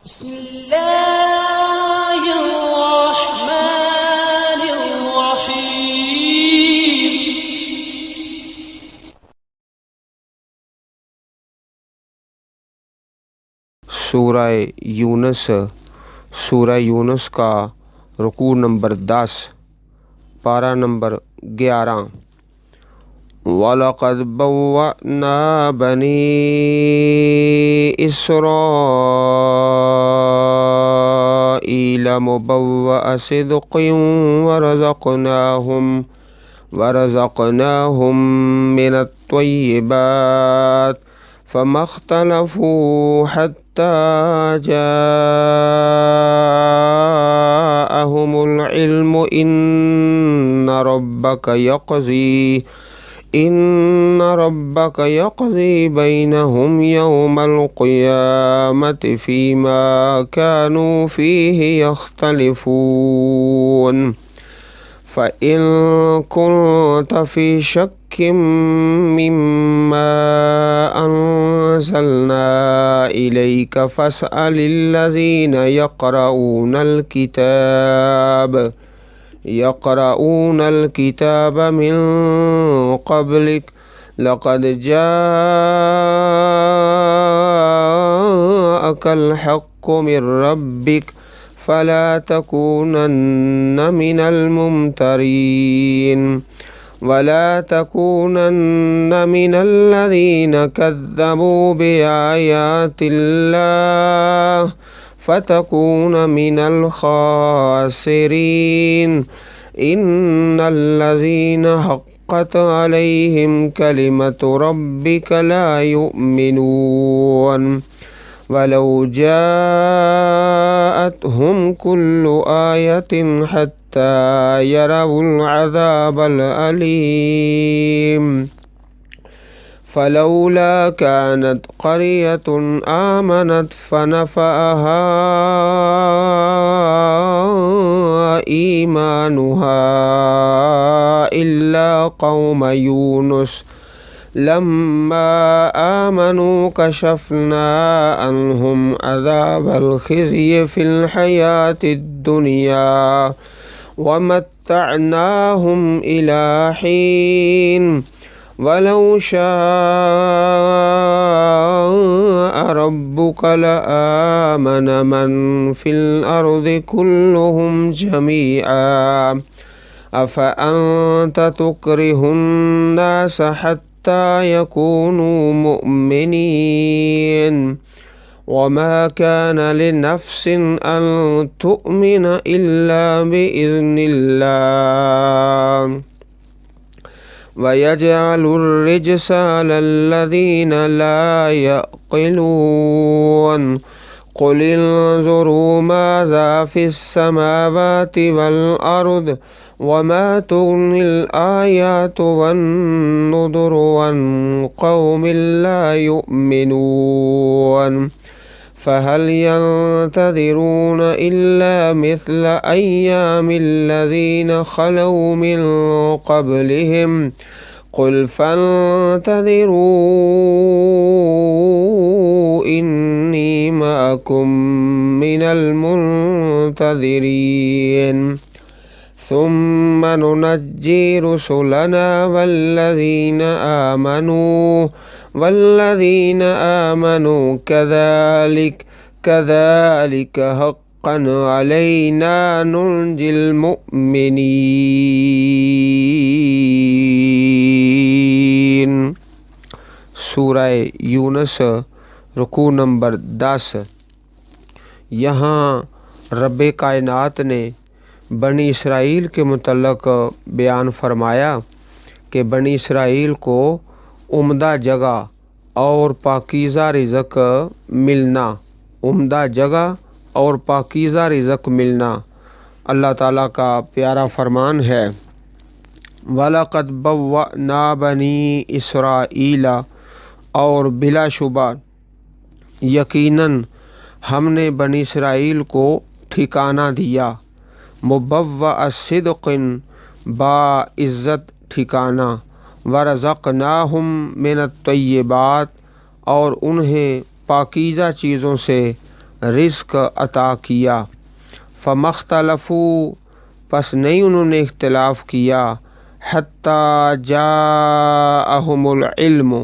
بسم اللہ الرحمن الرحیم۔ سورہ یونس کا رکوع نمبر 10، پارہ نمبر 11۔ وَلَقَدْ بَوَّأْنَا بَنِي إِسْرَائِيلَ مُبَوَّأَ صِدْقٍ وَرَزَقْنَاهُم مِّنَ الطَّيِّبَاتِ فَمَا اخْتَلَفُوا حَتَّى جَاءَهُمُ الْعِلْمُ إِنَّ رَبَّكَ يَقْضِي بَيْنَهُمْ يَوْمَ الْقِيَامَةِ فِيمَا كَانُوا فِيهِ يَخْتَلِفُونَ فَإِن كُنتَ فِي شَكٍّ مِّمَّا أَنزَلْنَا إِلَيْكَ فَاسْأَلِ الَّذِينَ يقرؤون الكتاب من قبلك لقد جاءك الحق من ربك فلا تكونن من الممترين ولا تكونن من الذين كذبوا بآيات الله فتكون من الخاسرين إن الذين حقت عليهم كلمة ربك لا يؤمنون ولو جاءتهم كل آية حتى يروا العذاب الأليم فلولا كانت قرية آمنت فنفعها إيمانها إلا قوم يونس لما آمنوا كشفنا عنهم عذاب الخزي في الحياة الدنيا ومتعناهم إلى حين ولو شاء ربك لآمن من في الأرض كلهم جميعا أفأنت تكره الناس حتى يكونوا مؤمنين وما كان لنفس أن تؤمن إلا بإذن الله ويجعل الرجس على الذين لا يعقلون قل انظروا ماذا في السماوات والأرض وما تغني الآيات والنذر عن قوم لا يؤمنون فهل ينتظرون إلا مثل أيام الذين خلوا من قبلهم قل فانتظروا إني معكم من المنتظرين ثم ننجي رسلنا والذين آمنوا كذلك حقا علينا ننجي المؤمنين۔ سورہ یونس رکوع نمبر 10۔ یہاں رب کائنات نے بنی اسرائیل کے متعلق بیان فرمایا کہ بنی اسرائیل کو عمدہ جگہ اور پاکیزہ رزق ملنا اللہ تعالیٰ کا پیارا فرمان ہے۔ وَلَقَدْ بَوَّأْنَا بَنِي إِسْرَائِيلَ، اور بلا شبہ یقیناً ہم نے بنی اسرائیل کو ٹھکانہ دیا، مبوّأ صدق باعزت ٹھکانہ، وَرَزَقْنَاهُم مِّنَ الطَّيِّبَاتِ، اور انہیں پاکیزہ چیزوں سے رزق عطا کیا۔ فمختلفو، پس نہیں انہوں نے اختلاف کیا، حتیٰ جاءہم العلم،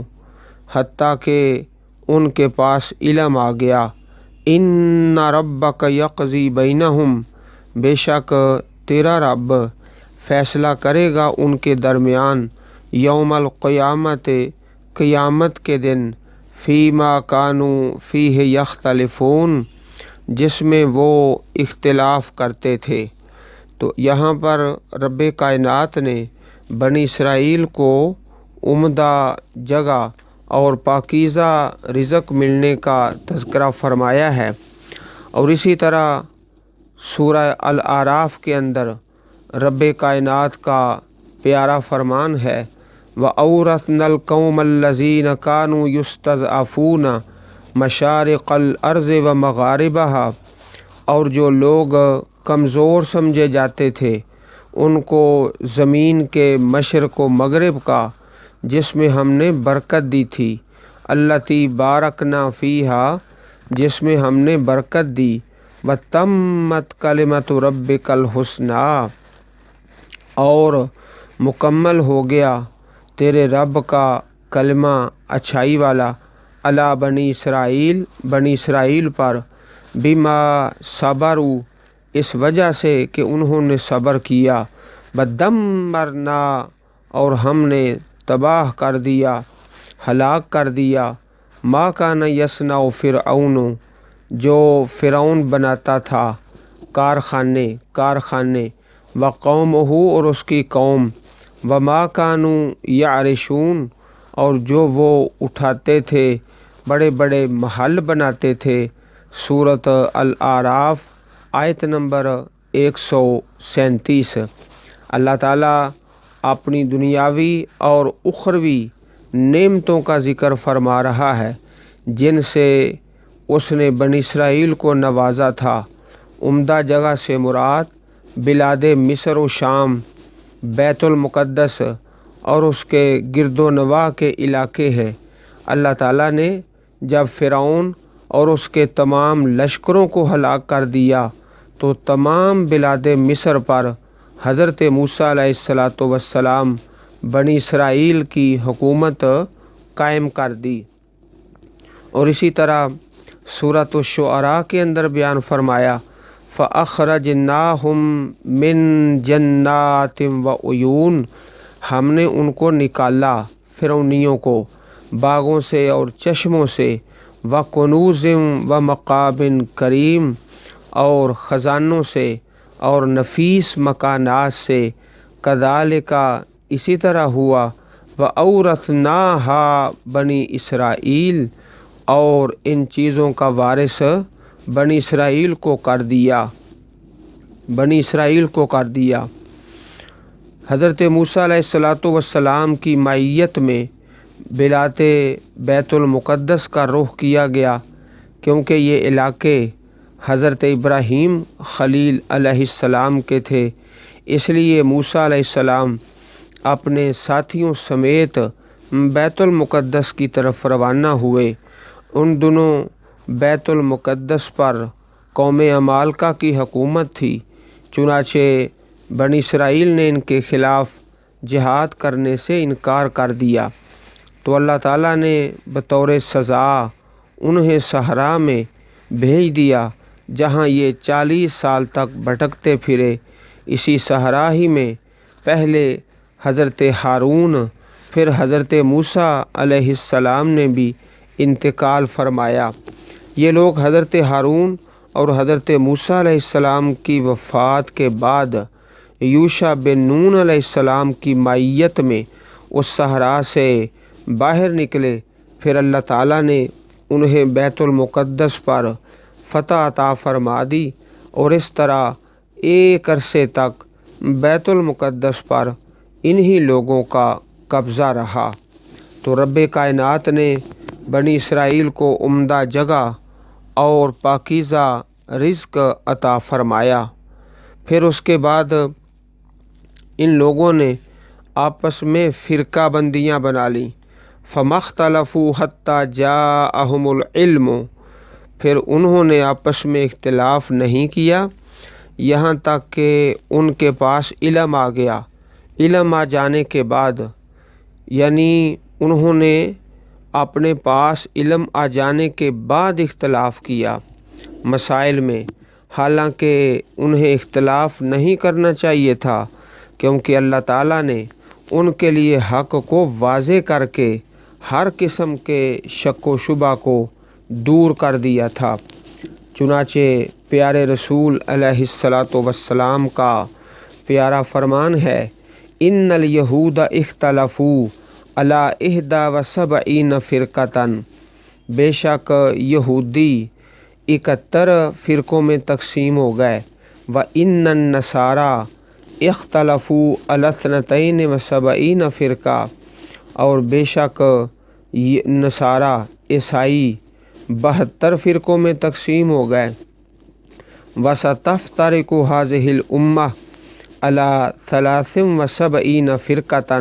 حتیٰ کہ ان کے پاس علم آ گیا۔ ان ربک یقضی بینہم، بے شک تیرا رب فیصلہ کرے گا ان کے درمیان، یوم القیامت، قیامت کے دن، فیما کانوا فیہ یختلفون، جس میں وہ اختلاف کرتے تھے۔ تو یہاں پر رب کائنات نے بنی اسرائیل کو عمدہ جگہ اور پاکیزہ رزق ملنے کا تذکرہ فرمایا ہے، اور اسی طرح سورہ الاعراف کے اندر رب کائنات کا پیارا فرمان ہے، وَأَوْرَثْنَا الْقَوْمَ الَّذِينَ كَانُوا يُسْتَضْعَفُونَ مَشَارِقَ الْأَرْضِ وَمَغَارِبَهَا، اور جو لوگ کمزور سمجھے جاتے تھے ان کو زمین کے مشرق و مغرب کا، جس میں ہم نے برکت دی تھی، الَّتِي بَارَكْنَا فِيهَا، جس میں ہم نے برکت دی، وَتَمَّتْ كَلِمَةُ رَبِّكَ الْحُسْنَىٰ، اور مکمل ہو گیا تیرے رب کا کلمہ اچھائی والا، علی بنی اسرائیل، بنی اسرائیل پر، بما صبروا، اس وجہ سے کہ انہوں نے صبر کیا، بدمرنا، اور ہم نے تباہ کر دیا، ہلاک کر دیا، ما کان یصنع فرعون، جو فرعون بناتا تھا کارخانے، وقومہ، اور اس کی قوم، وما کانوا یعرشون، اور جو وہ اٹھاتے تھے، بڑے بڑے محل بناتے تھے۔ سورۃ الاعراف آیت نمبر 137۔ اللہ تعالیٰ اپنی دنیاوی اور اخروی نعمتوں کا ذکر فرما رہا ہے جن سے اس نے بنی اسرائیل کو نوازا تھا۔ عمدہ جگہ سے مراد بلاد مصر و شام، بیت المقدس اور اس کے گرد و نواح کے علاقے ہیں۔ اللہ تعالیٰ نے جب فرعون اور اس کے تمام لشکروں کو ہلاک کر دیا تو تمام بلاد مصر پر حضرت موسیٰ علیہ السلام بنی اسرائیل کی حکومت قائم کر دی۔ اور اسی طرح سورۃ الشعراء کے اندر بیان فرمایا، فَأَخْرَجْنَاهُمْ مِنْ جَنَّاتٍ وَعُيُونٍ، ہم نے ان کو نکالا، فرعونیوں کو، باغوں سے اور چشموں سے، وَكُنُوزٍ وَمَقَامٍ کریم، اور خزانوں سے اور نفیس مکانات سے، کذالک، اسی طرح ہوا، وَأَوْرَثْنَاهَا بنی اسرائیل، اور ان چیزوں کا وارث بنی اسرائیل کو کر دیا۔ حضرت موسیٰ علیہ السلام کی معیت میں بلاد بیت المقدس کا رخ کیا گیا، کیونکہ یہ علاقے حضرت ابراہیم خلیل علیہ السلام کے تھے۔ اس لیے موسیٰ علیہ السلام اپنے ساتھیوں سمیت بیت المقدس کی طرف روانہ ہوئے۔ ان دنوں بیت المقدس پر قوم عمالقہ کی حکومت تھی، چنانچہ بنی اسرائیل نے ان کے خلاف جہاد کرنے سے انکار کر دیا، تو اللہ تعالیٰ نے بطور سزا انہیں صحرا میں بھیج دیا، جہاں یہ 40 سال تک بھٹکتے پھرے۔ اسی صحرا ہی میں پہلے حضرت ہارون، پھر حضرت موسیٰ علیہ السلام نے بھی انتقال فرمایا۔ یہ لوگ حضرت ہارون اور حضرت موسیٰ علیہ السلام کی وفات کے بعد یوشع بن نون علیہ السلام کی معیت میں اس صحرا سے باہر نکلے، پھر اللہ تعالیٰ نے انہیں بیت المقدس پر فتح عطا فرما دی، اور اس طرح ایک عرصے تک بیت المقدس پر انہی لوگوں کا قبضہ رہا۔ تو رب کائنات نے بنی اسرائیل کو عمدہ جگہ اور پاکیزہ رزق عطا فرمایا۔ پھر اس کے بعد ان لوگوں نے آپس میں فرقہ بندیاں بنا لیں، فَمَخْتَلَفُوا حَتَّى جَاءَهُمُ الْعِلْمُ، پھر انہوں نے آپس میں اختلاف نہیں کیا یہاں تک کہ ان کے پاس علم آ گیا۔ علم آ جانے کے بعد یعنی انہوں نے اپنے پاس علم آ جانے کے بعد اختلاف کیا مسائل میں، حالانکہ انہیں اختلاف نہیں کرنا چاہیے تھا، کیونکہ اللہ تعالیٰ نے ان کے لیے حق کو واضح کر کے ہر قسم کے شک و شبہ کو دور کر دیا تھا۔ چنانچہ پیارے رسول علیہ الصلاۃ والسلام کا پیارا فرمان ہے، ان الیہود اختلفوا علی 71 فرقۃ، بے شک یہودی 71 فرقوں میں تقسیم ہو گئے، وان النصارى اختلفوا علی 72 فرقہ، اور بے شک نصارہ عیسائی 72 فرقوں میں تقسیم ہو گئے، وستفترق هذه الامہ علی 73 فرقۃ،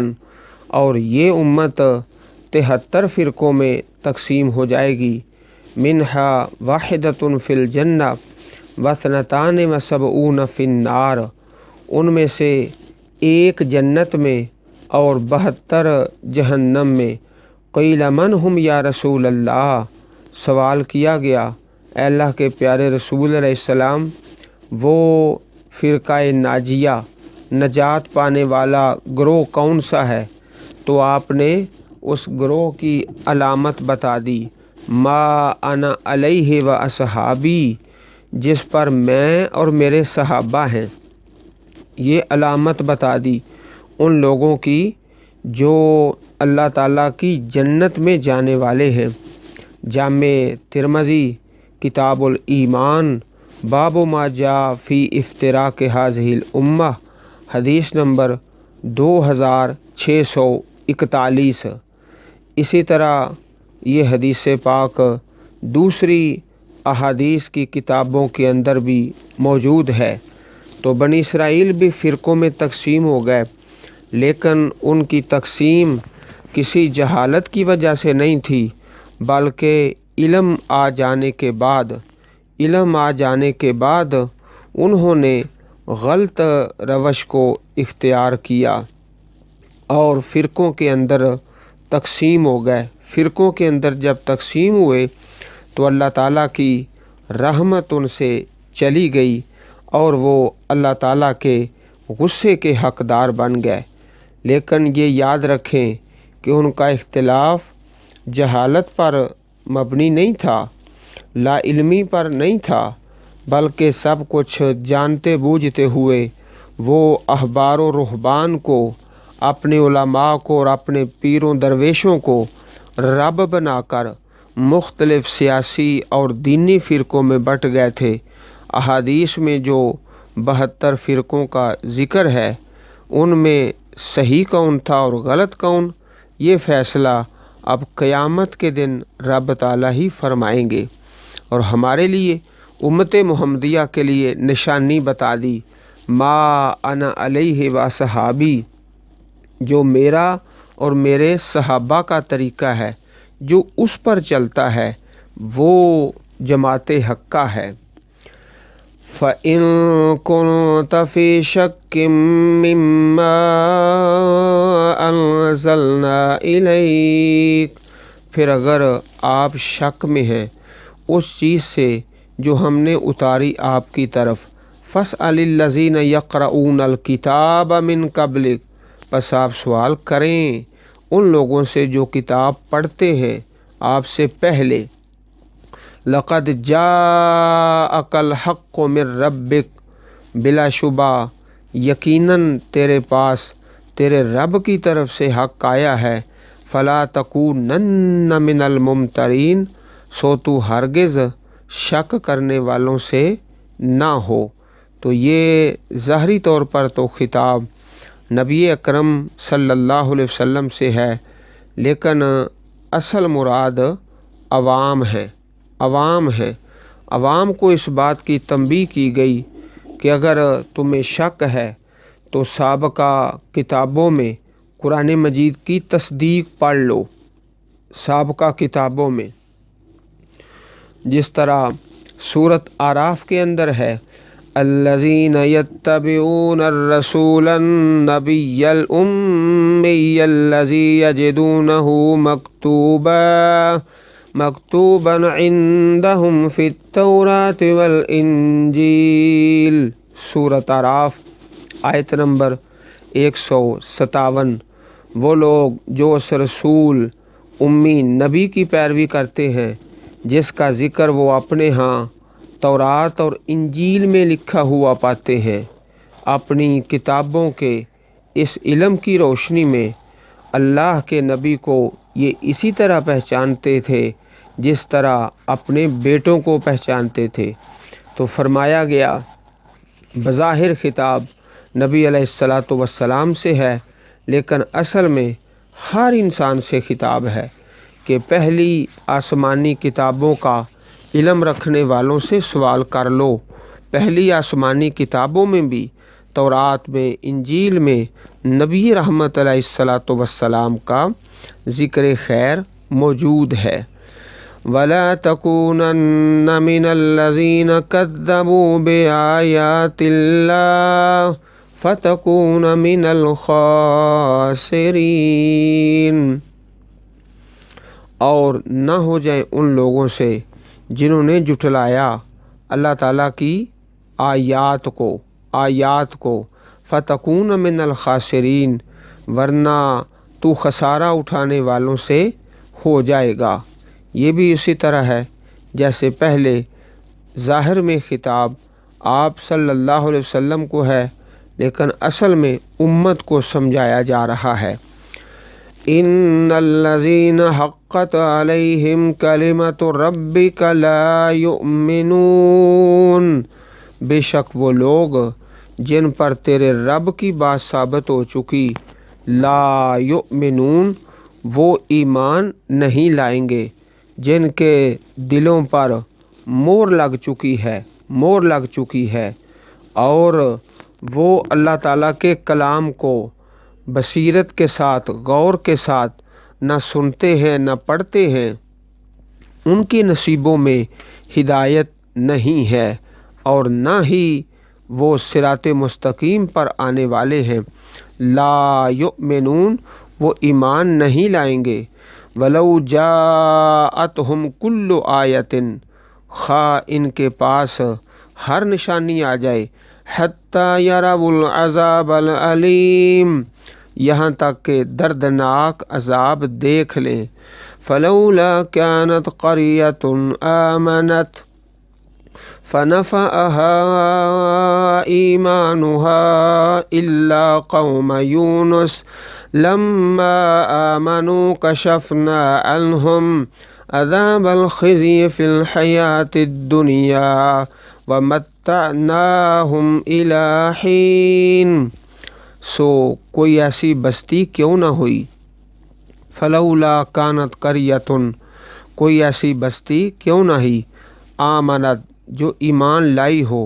اور یہ امت 73 فرقوں میں تقسیم ہو جائے گی، منہا واحدۃ فی الجنہ واثنتان وسبعون فی النار، ان میں سے ایک جنت میں اور 72 جہنم میں۔ قیل من ہم یا رسول اللہ، سوال کیا گیا اے اللہ کے پیارے رسول علیہ السلام وہ فرقہ ناجیہ نجات پانے والا گروہ کون سا ہے؟ تو آپ نے اس گروہ کی علامت بتا دی، ما انا علیہ و اصحابی، جس پر میں اور میرے صحابہ ہیں۔ یہ علامت بتا دی ان لوگوں کی جو اللہ تعالیٰ کی جنت میں جانے والے ہیں۔ جامع ترمذی کتاب الایمان باب ما جاء فی افتراق هذه الامہ، حدیث نمبر 2641۔ اسی طرح یہ حدیث پاک دوسری احادیث کی کتابوں کے اندر بھی موجود ہے۔ تو بنی اسرائیل بھی فرقوں میں تقسیم ہو گئے، لیکن ان کی تقسیم کسی جہالت کی وجہ سے نہیں تھی، بلکہ علم آ جانے کے بعد انہوں نے غلط روش کو اختیار کیا اور فرقوں کے اندر تقسیم ہو گئے۔ فرقوں کے اندر جب تقسیم ہوئے تو اللہ تعالیٰ کی رحمت ان سے چلی گئی اور وہ اللہ تعالیٰ کے غصے کے حقدار بن گئے۔ لیکن یہ یاد رکھیں کہ ان کا اختلاف جہالت پر مبنی نہیں تھا، لا علمی پر نہیں تھا، بلکہ سب کچھ جانتے بوجھتے ہوئے وہ احبار و رہبان کو، اپنے علماء کو اور اپنے پیروں درویشوں کو رب بنا کر مختلف سیاسی اور دینی فرقوں میں بٹ گئے تھے۔ احادیث میں جو 72 فرقوں کا ذکر ہے ان میں صحیح کون تھا اور غلط کون، یہ فیصلہ اب قیامت کے دن رب تعالیٰ ہی فرمائیں گے۔ اور ہمارے لیے امت محمدیہ کے لیے نشانی بتا دی، ما انا علیہ و صحابی، جو میرا اور میرے صحابہ کا طریقہ ہے، جو اس پر چلتا ہے وہ جماعت حقہ ہے۔ فَإِن كُنتَ فِي شَكٍّ مِّمَّا أَنزَلْنَا إِلَيْكَ، پھر اگر آپ شک میں ہیں اس چیز سے جو ہم نے اتاری آپ کی طرف، فَاسْأَلِ الَّذِينَ يَقْرَؤُونَ الْكِتَابَ مِن قَبْلِكَ، بس آپ سوال کریں ان لوگوں سے جو کتاب پڑھتے ہیں آپ سے پہلے۔ لَقَدْ جَاءَكَ الْحَقُّ مِن رَبِّكَ، بلا شبہ یقیناً تیرے پاس تیرے رب کی طرف سے حق آیا ہے، فَلَا تَكُونَنَّ مِنَ الْمُمْتَرِينَ، سو تو ہرگز شک کرنے والوں سے نہ ہو۔ تو یہ ظاہری طور پر تو خطاب نبی اکرم صلی اللہ علیہ وسلم سے ہے، لیکن اصل مراد عوام ہے۔ عوام کو اس بات کی تنبیہ کی گئی کہ اگر تمہیں شک ہے تو سابقہ کتابوں میں قرآن مجید کی تصدیق پڑھ لو۔ سابقہ کتابوں میں جس طرح سورۃ آراف کے اندر ہے الذین یتبعون الرسول النبی الامی الذی یجدونہ مکتوبا عندہم فی التوراۃ والانجیل۔ سورۃ آراف آیت نمبر 157۔ وہ لوگ جو اس رسول امی نبی کی پیروی کرتے ہیں جس کا ذکر وہ اپنے ہاں تورات اور انجیل میں لکھا ہوا پاتے ہیں، اپنی کتابوں کے اس علم کی روشنی میں اللہ کے نبی کو یہ اسی طرح پہچانتے تھے جس طرح اپنے بیٹوں کو پہچانتے تھے۔ تو فرمایا گیا بظاہر خطاب نبی علیہ الصلاۃ والسلام سے ہے، لیکن اصل میں ہر انسان سے خطاب ہے کہ پہلی آسمانی کتابوں کا علم رکھنے والوں سے سوال کر لو۔ پہلی آسمانی کتابوں میں بھی تورات میں، انجیل میں نبی رحمت علیہ الصلاۃ والسلام کا ذکر خیر موجود ہے۔ وَلَا تَكُونَنَّ مِنَ الَّذِينَ كَذَّبُوا بِآيَاتِ اللَّهِ فَتَكُونَ مِنَ الْخَاسِرِينَ۔ اور نہ ہو جائیں ان لوگوں سے جنہوں نے جھٹلایا اللہ تعالیٰ کی آیات کو فَتَكُونَ مِنَ الْخَاسِرِينَ، ورنہ تو خسارہ اٹھانے والوں سے ہو جائے گا۔ یہ بھی اسی طرح ہے جیسے پہلے ظاہر میں خطاب آپ صلی اللہ علیہ وسلم کو ہے، لیکن اصل میں امت کو سمجھایا جا رہا ہے۔ ان الذین حقت علیہم کلمۃ ربک لا یؤمنون، بے شک وہ لوگ جن پر تیرے رب کی بات ثابت ہو چکی، لا یؤمنون، وہ ایمان نہیں لائیں گے، جن کے دلوں پر مور لگ چکی ہے اور وہ اللہ تعالیٰ کے کلام کو بصیرت کے ساتھ، غور کے ساتھ نہ سنتے ہیں نہ پڑھتے ہیں، ان کے نصیبوں میں ہدایت نہیں ہے اور نہ ہی وہ صراط مستقیم پر آنے والے ہیں۔ لا یؤمنون، وہ ایمان نہیں لائیں گے۔ وَلَوْ جَاءَتْهُمْ كُلُّ آیَةٍ، خواہ ان کے پاس ہر نشانی آ جائے، حَتَّى يَرَوُا الْعَذَابَ الْأَلِيمَ، یہاں تک کہ دردناک عذاب دیکھ لیں۔ فَلَوْلَا كَانَتْ قَرْيَةٌ آمَنَتْ فَنَفَعَهَا إِيمَانُهَا إِلَّا قَوْمَ يُونُسَ لَمَّا آمَنُوا كَشَفْنَا عَنْهُمْ عَذَابَ الْخِزْيِ فِي الْحَيَاةِ الدُّنْيَا وَمَتَّعْنَاهُمْ إِلَى حِينٍ۔ سو کوئی ایسی بستی کیوں نہ ہوئی، فلولا کانت قریۃ، کوئی ایسی بستی کیوں نہ ہی، آمنت، جو ایمان لائی ہو،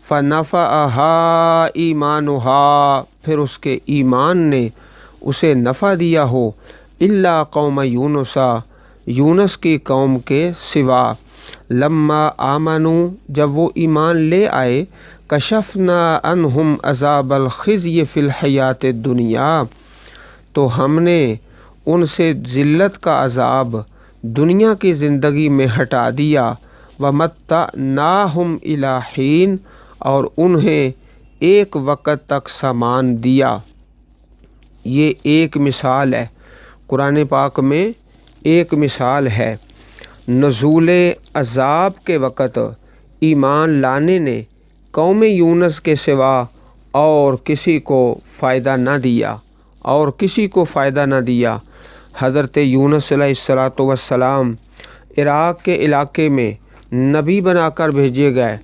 فنفعہا ایمانہا، پھر اس کے ایمان نے اسے نفع دیا ہو، الا قوم یونسا، یونس کی قوم کے سوا، لما آمنو، جب وہ ایمان لے آئے، کشفنا عنہم عذاب الخزی فی الحیات الدنیا، تو ہم نے ان سے ذلت کا عذاب دنیا کی زندگی میں ہٹا دیا، وَمَتَّعْنَاهُمْ إِلَى حِينٍ، اور انہیں ایک وقت تک سامان دیا۔ یہ ایک مثال ہے، قرآن پاک میں ایک مثال ہے۔ نزول عذاب کے وقت ایمان لانے نے قوم یونس کے سوا اور کسی کو فائدہ نہ دیا۔ حضرت یونس علیہ الصلاۃ والسلام عراق کے علاقے میں نبی بنا کر بھیجے گئے،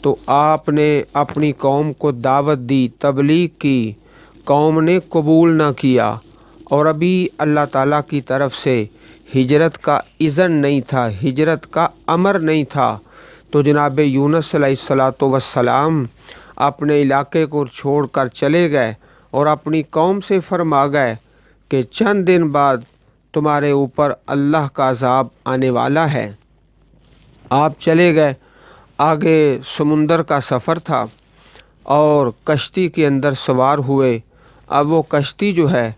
تو آپ نے اپنی قوم کو دعوت دی، تبلیغ کی، قوم نے قبول نہ کیا، اور ابھی اللہ تعالیٰ کی طرف سے ہجرت کا اذن نہیں تھا، ہجرت کا امر نہیں تھا، تو جناب یونس علیہ الصلاۃ والسلام اپنے علاقے کو چھوڑ کر چلے گئے اور اپنی قوم سے فرما گئے کہ چند دن بعد تمہارے اوپر اللہ کا عذاب آنے والا ہے۔ آپ چلے گئے، آگے سمندر کا سفر تھا اور کشتی کے اندر سوار ہوئے۔ اب وہ کشتی جو ہے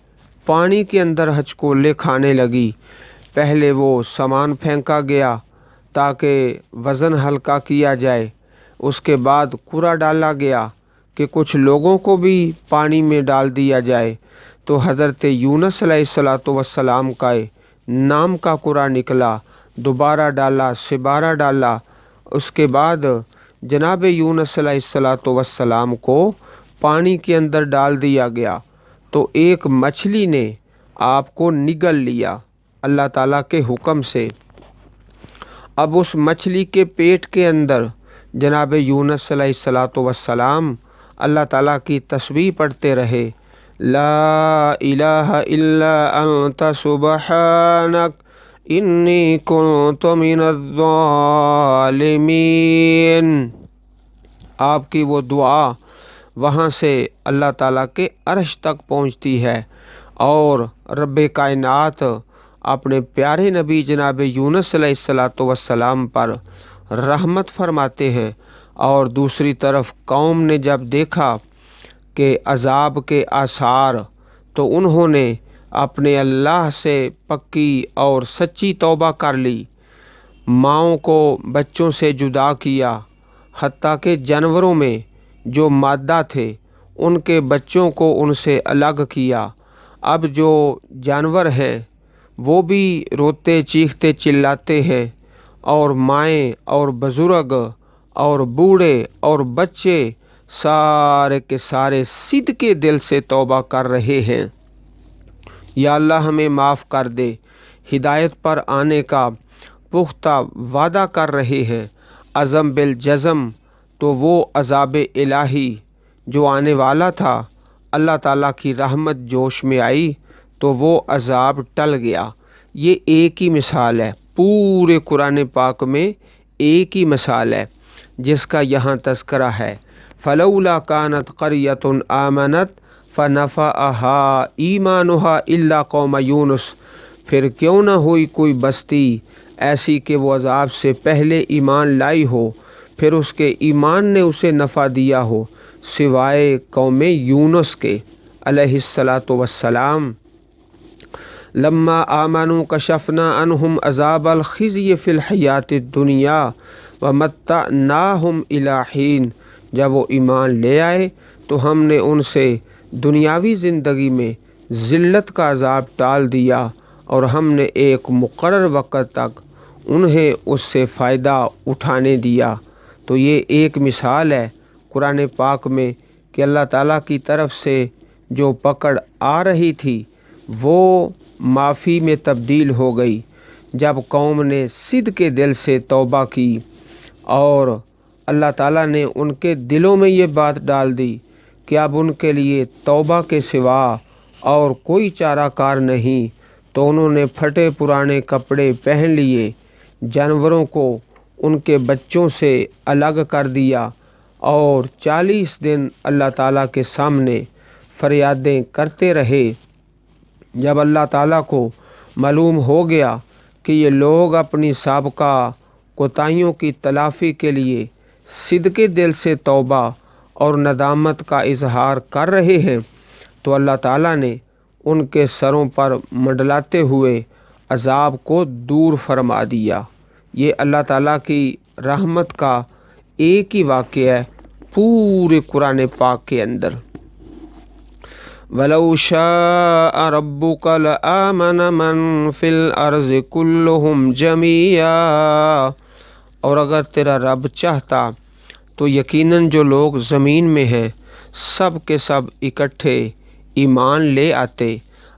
پانی کے اندر ہچکولے کھانے لگی۔ پہلے وہ سامان پھینکا گیا تاکہ وزن ہلکا کیا جائے، اس کے بعد کوڑا ڈالا گیا کہ کچھ لوگوں کو بھی پانی میں ڈال دیا جائے، تو حضرت یونس علیہ السلام کا نام کا کوڑا نکلا، دوبارہ ڈالا، سبارہ ڈالا، اس کے بعد جناب یونس علیہ السلام کو پانی کے اندر ڈال دیا گیا، تو ایک مچھلی نے آپ کو نگل لیا اللہ تعالیٰ کے حکم سے۔ اب اس مچھلی کے پیٹ کے اندر جناب یونس علیہ السلام اللہ تعالیٰ کی تسبیح پڑھتے رہے، لا الہ الا انت سبحانک انی کنت من الظالمین۔ آپ کی وہ دعا وہاں سے اللہ تعالیٰ کے عرش تک پہنچتی ہے اور رب کائنات اپنے پیارے نبی جناب یونس علیہ السلام پر رحمت فرماتے ہیں۔ اور دوسری طرف قوم نے جب دیکھا کہ عذاب کے آثار، تو انہوں نے اپنے اللہ سے پکی اور سچی توبہ کر لی، ماؤں کو بچوں سے جدا کیا، حتیٰ کہ جانوروں میں جو مادہ تھے ان کے بچوں کو ان سے الگ کیا۔ اب جو جانور ہیں وہ بھی روتے چیختے چلاتے ہیں، اور مائیں اور بزرگ اور بوڑھے اور بچے سارے کے سارے صدقے دل سے توبہ کر رہے ہیں، یا اللہ ہمیں معاف کر دے، ہدایت پر آنے کا پختہ وعدہ کر رہے ہیں۔ عزم بالجزم تو وہ عذاب الہی جو آنے والا تھا، اللہ تعالیٰ کی رحمت جوش میں آئی تو وہ عذاب ٹل گیا۔ یہ ایک ہی مثال ہے، پورے قرآن پاک میں ایک ہی مثال ہے جس کا یہاں تذکرہ ہے۔ فلولا کانت قریۃ آمنت فنفعها ایمانها الا قوم یونس، پھر کیوں نہ ہوئی کوئی بستی ایسی کہ وہ عذاب سے پہلے ایمان لائی ہو، پھر اس کے ایمان نے اسے نفع دیا ہو، سوائے قوم یونس کے علیہ السلام۔ لما آمنوا کشفنا عنہم عذاب الخزی فی الحیات الدنیا ومتعناہم الی حین، جب وہ ایمان لے آئے تو ہم نے ان سے دنیاوی زندگی میں ذلت کا عذاب ٹال دیا، اور ہم نے ایک مقرر وقت تک انہیں اس سے فائدہ اٹھانے دیا۔ تو یہ ایک مثال ہے قرآن پاک میں کہ اللہ تعالیٰ کی طرف سے جو پکڑ آ رہی تھی وہ معافی میں تبدیل ہو گئی جب قوم نے صدق کے دل سے توبہ کی، اور اللہ تعالیٰ نے ان کے دلوں میں یہ بات ڈال دی کہ اب ان کے لیے توبہ کے سوا اور کوئی چارہ کار نہیں، تو انہوں نے پھٹے پرانے کپڑے پہن لیے، جانوروں کو ان کے بچوں سے الگ کر دیا، اور 40 دن اللہ تعالیٰ کے سامنے فریادیں کرتے رہے۔ جب اللہ تعالیٰ کو معلوم ہو گیا کہ یہ لوگ اپنی سابقہ کوتاہیوں کی تلافی کے لیے صدقے دل سے توبہ اور ندامت کا اظہار کر رہے ہیں، تو اللہ تعالیٰ نے ان کے سروں پر منڈلاتے ہوئے عذاب کو دور فرما دیا۔ یہ اللہ تعالیٰ کی رحمت کا ایک ہی واقعہ ہے پورے قرآن پاک کے اندر۔ وَلَوْ شَاءَ رَبُّكَ لَآمَنَ مَنْ فِي الْأَرْضِ كُلُّهُمْ جَمِيعًا، اور اگر تیرا رب چاہتا تو یقیناً جو لوگ زمین میں ہیں سب کے سب اکٹھے ایمان لے آتے۔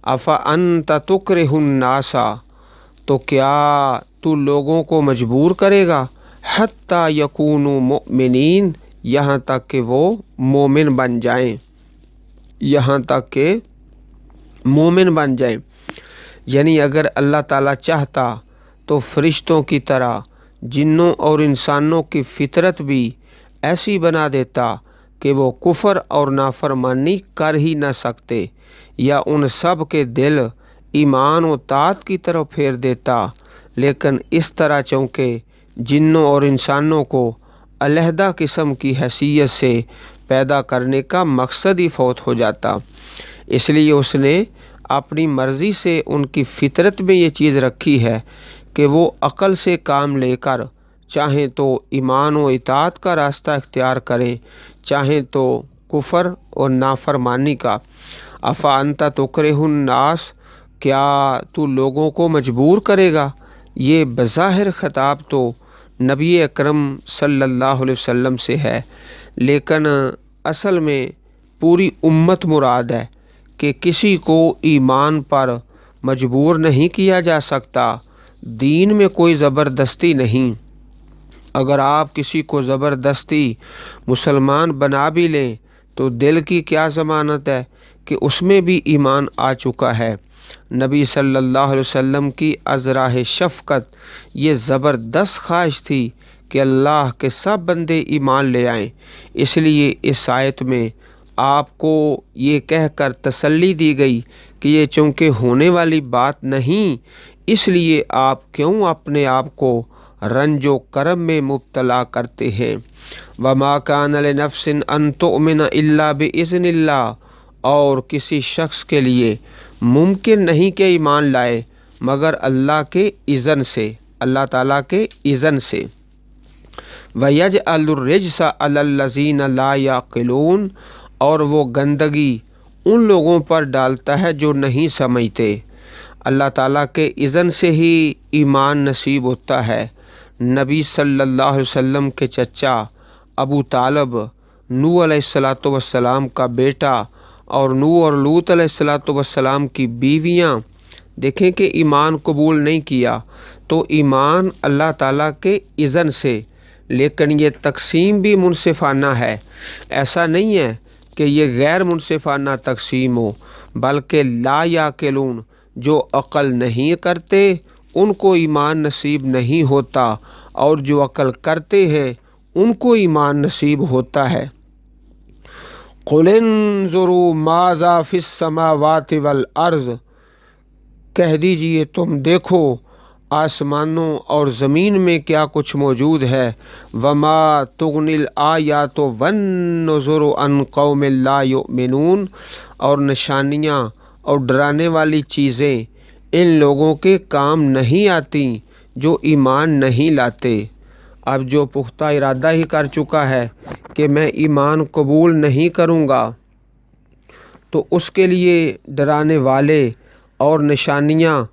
أَفَأَنْتَ تُكْرِهُ النَّاسَ، تو کیا تو لوگوں کو مجبور کرے گا، حَتَّى يَكُونُوا مُؤْمِنِينَ، یہاں تک کہ وہ مومن بن جائیں، یہاں تک کہ مومن بن جائیں۔ یعنی اگر اللہ تعالیٰ چاہتا تو فرشتوں کی طرح جنوں اور انسانوں کی فطرت بھی ایسی بنا دیتا کہ وہ کفر اور نافرمانی کر ہی نہ سکتے، یا ان سب کے دل ایمان و طاعت کی طرف پھیر دیتا، لیکن اس طرح چونکہ جنوں اور انسانوں کو علیحدہ قسم کی حیثیت سے پیدا کرنے کا مقصد ہی فوت ہو جاتا۔ اس لیے اس نے اپنی مرضی سے ان کی فطرت میں یہ چیز رکھی ہے کہ وہ عقل سے کام لے کر چاہیں تو ایمان و اطاعت کا راستہ اختیار کریں، چاہیں تو کفر اور نافرمانی کا۔ افانت تکرہ الناس، کیا تو لوگوں کو مجبور کرے گا؟ یہ بظاہر خطاب تو نبی اکرم صلی اللہ علیہ وسلم سے ہے، لیکن اصل میں پوری امت مراد ہے کہ کسی کو ایمان پر مجبور نہیں کیا جا سکتا۔ دین میں کوئی زبردستی نہیں۔ اگر آپ کسی کو زبردستی مسلمان بنا بھی لیں تو دل کی کیا ضمانت ہے کہ اس میں بھی ایمان آ چکا ہے۔ نبی صلی اللہ علیہ وسلم کی ازراہ شفقت یہ زبردست خواہش تھی کہ اللہ کے سب بندے ایمان لے آئیں۔ اس لیے اس آیت میں آپ کو یہ کہہ کر تسلی دی گئی کہ یہ چونکہ ہونے والی بات نہیں، اس لیے آپ کیوں اپنے آپ کو رنج و کرب میں مبتلا کرتے ہیں۔ وَمَا كَانَ لِنَفْسٍ أَن تُؤْمِنَ إِلَّا بِإِذْنِ اللَّهِ، اور کسی شخص کے لیے ممکن نہیں کہ ایمان لائے مگر اللہ کے اذن سے، اللہ تعالیٰ کے اذن سے۔ وَيَجْعَلُ الرِّجْسَ عَلَى الَّذِينَ لَا يَعْقِلُونَ، اور وہ گندگی ان لوگوں پر ڈالتا ہے جو نہیں سمجھتے۔ اللہ تعالیٰ کے اذن سے ہی ایمان نصیب ہوتا ہے۔ نبی صلی اللہ علیہ وسلم کے چچا ابو طالب نوح علیہ السلام کا بیٹا اور نوح اور لوط علیہ السلام کی بیویاں، دیکھیں کہ ایمان قبول نہیں کیا تو ایمان اللہ تعالیٰ کے اذن سے، لیکن یہ تقسیم بھی منصفانہ ہے۔ ایسا نہیں ہے کہ یہ غیر منصفانہ تقسیم ہو، بلکہ لا یعقلون، جو عقل نہیں کرتے ان کو ایمان نصیب نہیں ہوتا، اور جو عقل کرتے ہیں ان کو ایمان نصیب ہوتا ہے۔ قُلِ انظُرُوا مَاذَا فِي السَّمَاوَاتِ وَالْأَرْضِ، کہہ دیجئے تم دیکھو آسمانوں اور زمین میں کیا کچھ موجود ہے۔ وَمَا تُغْنِ الْآيَاتُ وَالنُّذُرُ عَنْ قَوْمٍ لَا يُؤْمِنُونَ، اور نشانیاں اور ڈرانے والی چیزیں ان لوگوں کے کام نہیں آتی جو ایمان نہیں لاتے۔ اب جو پختہ ارادہ ہی کر چکا ہے کہ میں ایمان قبول نہیں کروں گا تو اس کے لیے ڈرانے والے اور نشانیاں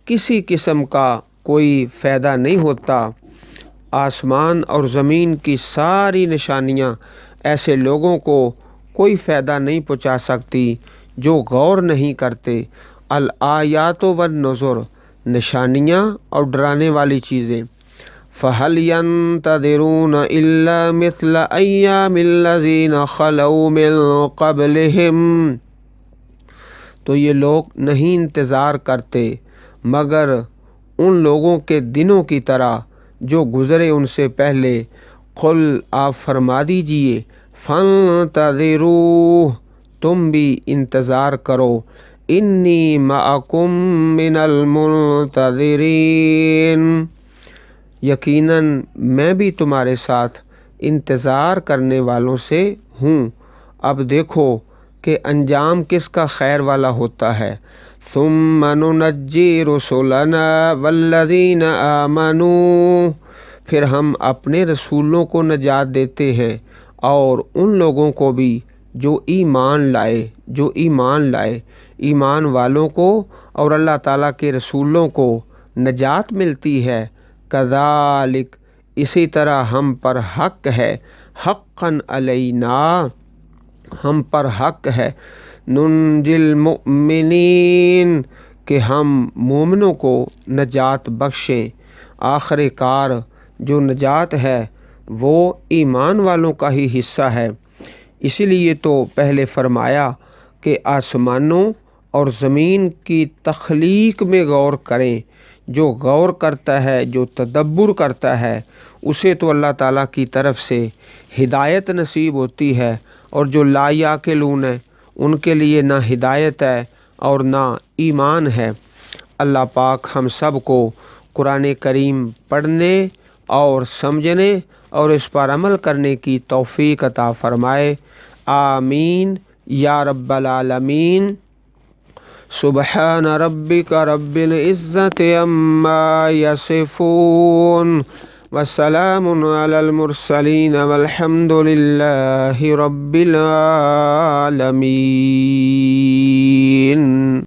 کسی قسم کا کوئی فائدہ نہیں ہوتا۔ آسمان اور زمین کی ساری نشانیاں ایسے لوگوں کو کوئی فائدہ نہیں پہنچا سکتی جو غور نہیں کرتے۔ الآیات والنذر، نشانیاں اور ڈرانے والی چیزیں۔ فَهَلْ يَنتَظِرُونَ إِلَّا مِثْلَ أَيَّامِ الَّذِينَ خَلَوْا مِن قَبْلِهِمْ، تو یہ لوگ نہیں انتظار کرتے مگر ان لوگوں کے دنوں کی طرح جو گزرے ان سے پہلے۔ قل، آپ فرما دیجئے، فَانتَظِرُوا، تم بھی انتظار کرو، انی معکم من المنتظرین، یقیناً میں بھی تمہارے ساتھ انتظار کرنے والوں سے ہوں۔ اب دیکھو کہ انجام کس کا خیر والا ہوتا ہے۔ ثم ننجی رسلنا والذین آمنوا، پھر ہم اپنے رسولوں کو نجات دیتے ہیں اور ان لوگوں کو بھی جو ایمان لائے، ایمان والوں کو اور اللہ تعالیٰ کے رسولوں کو نجات ملتی ہے۔ کذالک، اسی طرح ہم پر حق ہے، حقاً علینا، ہم پر حق ہے، ننجی المؤمنین، کہ ہم مومنوں کو نجات بخشیں۔ آخر کار جو نجات ہے وہ ایمان والوں کا ہی حصہ ہے۔ اسی لیے تو پہلے فرمایا کہ آسمانوں اور زمین کی تخلیق میں غور کریں۔ جو غور کرتا ہے، جو تدبر کرتا ہے، اسے تو اللہ تعالیٰ کی طرف سے ہدایت نصیب ہوتی ہے، اور جو لا یعقلون ہیں ان کے لیے نہ ہدایت ہے اور نہ ایمان ہے۔ اللہ پاک ہم سب کو قرآن کریم پڑھنے اور سمجھنے اور اس پر عمل کرنے کی توفیق عطا فرمائے، آمین یا رب العالمین۔ سبحان ربک رب العزت عما یصفون وسلام علی المرسلین والحمد للہ رب العالمین۔